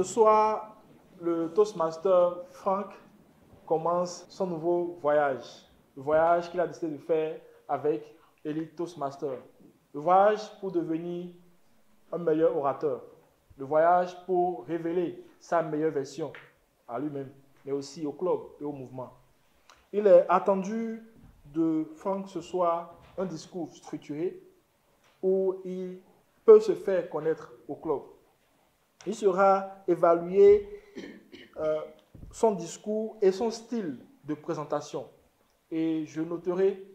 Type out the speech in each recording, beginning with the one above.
Ce soir, le Toastmaster Franck commence son nouveau voyage. Le voyage qu'il a décidé de faire avec Elite Toastmaster. Le voyage pour devenir un meilleur orateur. Le voyage pour révéler sa meilleure version à lui-même, mais aussi au club et au mouvement. Il est attendu de Franck ce soir un discours structuré où il peut se faire connaître au club. Il sera évalué son discours et son style de présentation. Et je noterai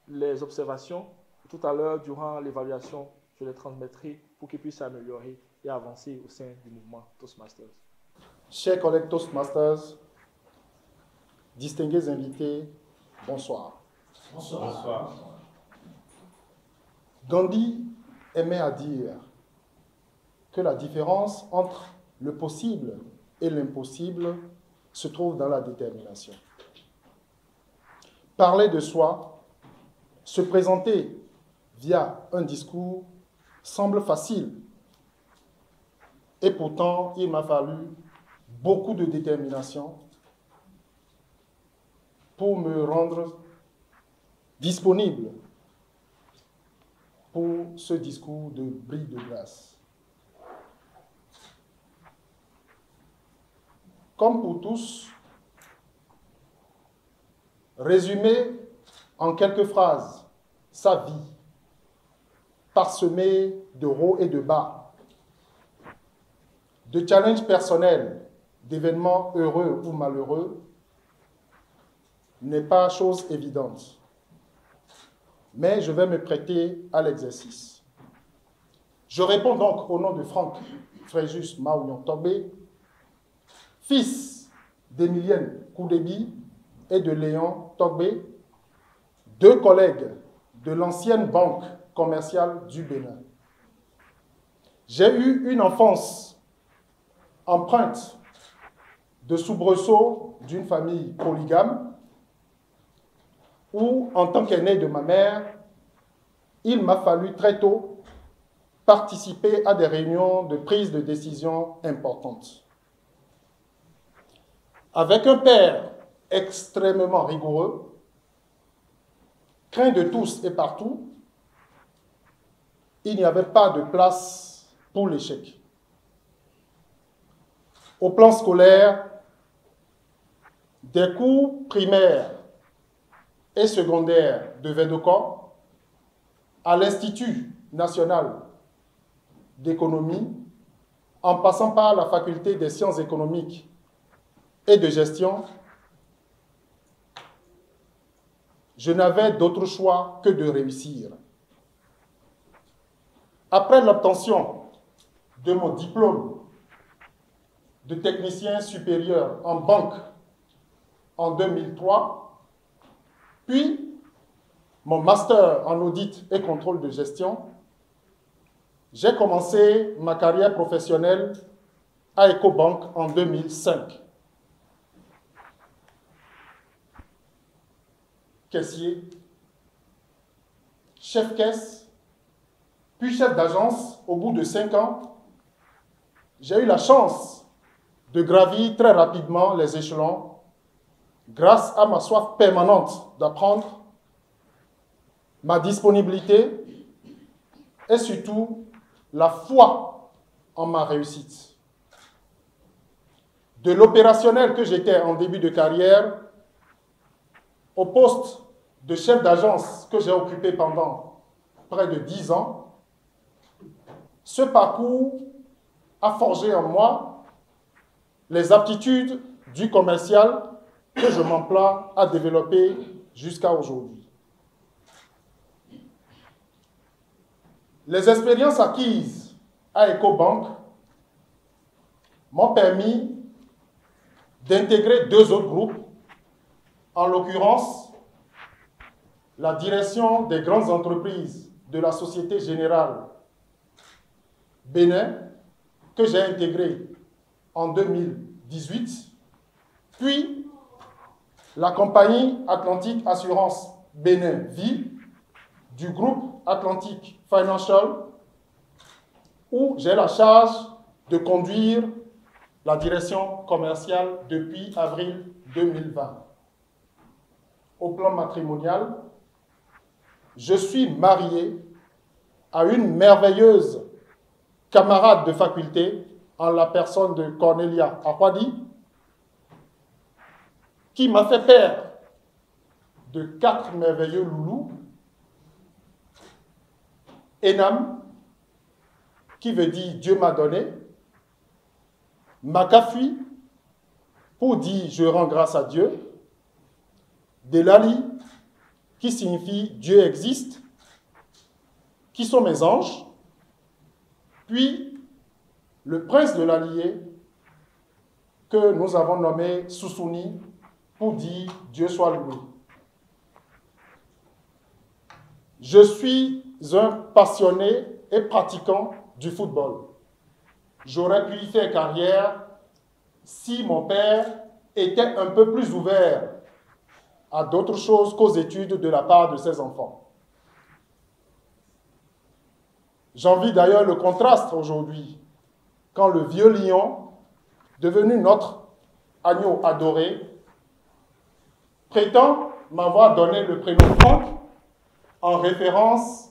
les observations tout à l'heure durant l'évaluation. Je les transmettrai pour qu'ils puissent s'améliorer et avancer au sein du mouvement Toastmasters. Chers collègues Toastmasters, distingués invités, bonsoir. Bonsoir. Bonsoir. Gandhi aimait à dire que la différence entre le possible et l'impossible se trouve dans la détermination. Parler de soi, se présenter via un discours semble facile. Et pourtant, il m'a fallu beaucoup de détermination pour me rendre disponible pour ce discours de bris de glace. Comme pour tous, résumer en quelques phrases sa vie, parsemée de hauts et de bas, de challenges personnels, d'événements heureux ou malheureux, n'est pas chose évidente. Mais je vais me prêter à l'exercice. Je réponds donc au nom de Franck Fréjus Maouyon Tobé, fils d'Emilienne Koudébi et de Léon Tobé, deux collègues de l'ancienne banque commerciale du Bénin. J'ai eu une enfance empreinte de soubresauts d'une famille polygame où, en tant qu'aîné de ma mère, il m'a fallu très tôt participer à des réunions de prise de décision importantes. Avec un père extrêmement rigoureux, craint de tous et partout, il n'y avait pas de place pour l'échec. Au plan scolaire, des cours primaires et secondaires de Védocor à l'Institut national d'économie, en passant par la faculté des sciences économiques et de gestion, je n'avais d'autre choix que de réussir. Après l'obtention de mon diplôme de technicien supérieur en banque en 2003, puis mon master en audit et contrôle de gestion, j'ai commencé ma carrière professionnelle à Ecobank en 2005. Caissier, chef caisse, puis chef d'agence au bout de 5 ans. J'ai eu la chance de gravir très rapidement les échelons grâce à ma soif permanente d'apprendre, ma disponibilité et surtout la foi en ma réussite. De l'opérationnel que j'étais en début de carrière au poste de chef d'agence que j'ai occupé pendant près de 10 ans, ce parcours a forgé en moi les aptitudes du commercial que je m'emploie à développer jusqu'à aujourd'hui. Les expériences acquises à Ecobank m'ont permis d'intégrer 2 autres groupes, en l'occurrence la direction des grandes entreprises de la Société Générale Bénin, que j'ai intégré en 2018, puis la compagnie Atlantique Assurance Bénin Vie du groupe Atlantic Financial, où j'ai la charge de conduire la direction commerciale depuis avril 2020. Au plan matrimonial, je suis marié à une merveilleuse camarade de faculté en la personne de Cornelia Akwadi, qui m'a fait père de 4 merveilleux loulous. Enam, qui veut dire Dieu m'a donné. Makafui, pour dire je rends grâce à Dieu. Delali, qui signifie Dieu existe, qui sont mes anges. Puis, le prince de l'Allié, que nous avons nommé Sousouni, pour dire Dieu soit loué. Je suis un passionné et pratiquant du football. J'aurais pu y faire carrière si mon père était un peu plus ouvert à d'autres choses qu'aux études de la part de ses enfants. J'envie d'ailleurs le contraste aujourd'hui, quand le vieux lion, devenu notre agneau adoré, prétend m'avoir donné le prénom Franck en référence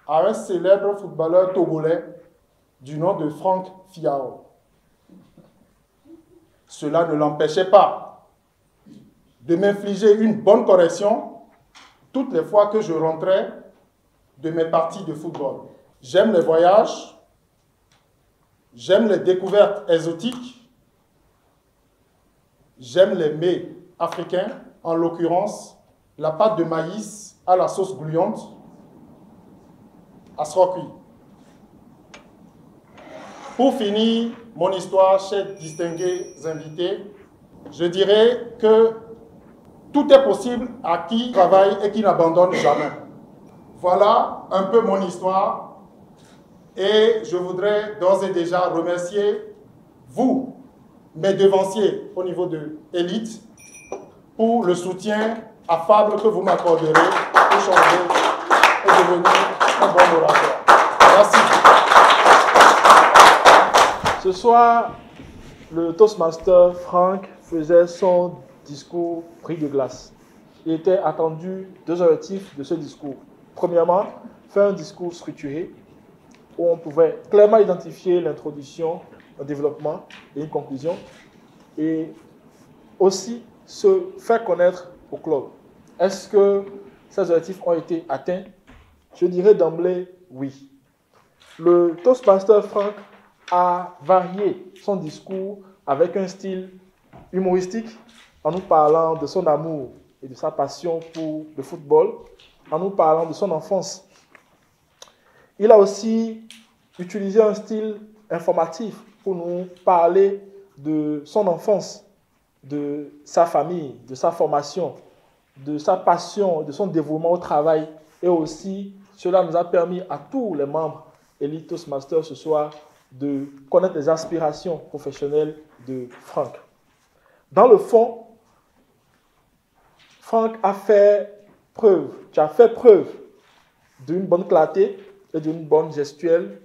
à un célèbre footballeur togolais du nom de Franck Fiao. Cela ne l'empêchait pas de m'infliger une bonne correction toutes les fois que je rentrais de mes parties de football. J'aime les voyages, j'aime les découvertes exotiques, j'aime les mets africains, en l'occurrence la pâte de maïs à la sauce gluante, à Srokui. Pour finir mon histoire, chers distingués invités, je dirais que tout est possible à qui travaille et qui n'abandonne jamais. Voilà un peu mon histoire et je voudrais d'ores et déjà remercier vous, mes devanciers au niveau de Élite, pour le soutien affable que vous m'accorderez pour changer et devenir un bon orateur. Merci. Ce soir, le Toastmaster Franck faisait son discours bris de glace. Il était attendu 2 objectifs de ce discours. Premièrement, faire un discours structuré où on pouvait clairement identifier l'introduction, le développement et une conclusion. Et aussi se faire connaître au club. Est-ce que ces objectifs ont été atteints? Je dirais d'emblée oui. Le Toastmaster Franck a varié son discours avec un style humoristique en nous parlant de son amour et de sa passion pour le football, en nous parlant de son enfance. Il a aussi utilisé un style informatif pour nous parler de son enfance, de sa famille, de sa formation, de sa passion, de son dévouement au travail. Et aussi, cela nous a permis à tous les membres Élite Toastmaster ce soir de connaître les aspirations professionnelles de Franck. Dans le fond, Franck a fait preuve, tu as fait preuve d'une bonne clarté et d'une bonne gestuelle.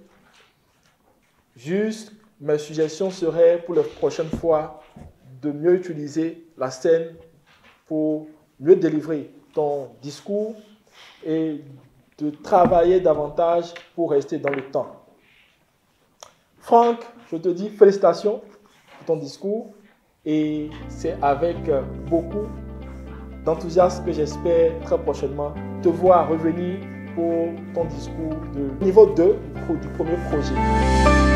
Juste, mes suggestions seraient pour les prochaines fois de mieux utiliser la scène pour mieux délivrer ton discours et de travailler davantage pour rester dans le temps. Franck, je te dis félicitations pour ton discours et c'est avec beaucoup d'enthousiasme que j'espère très prochainement te voir revenir pour ton discours de niveau 2 du premier projet.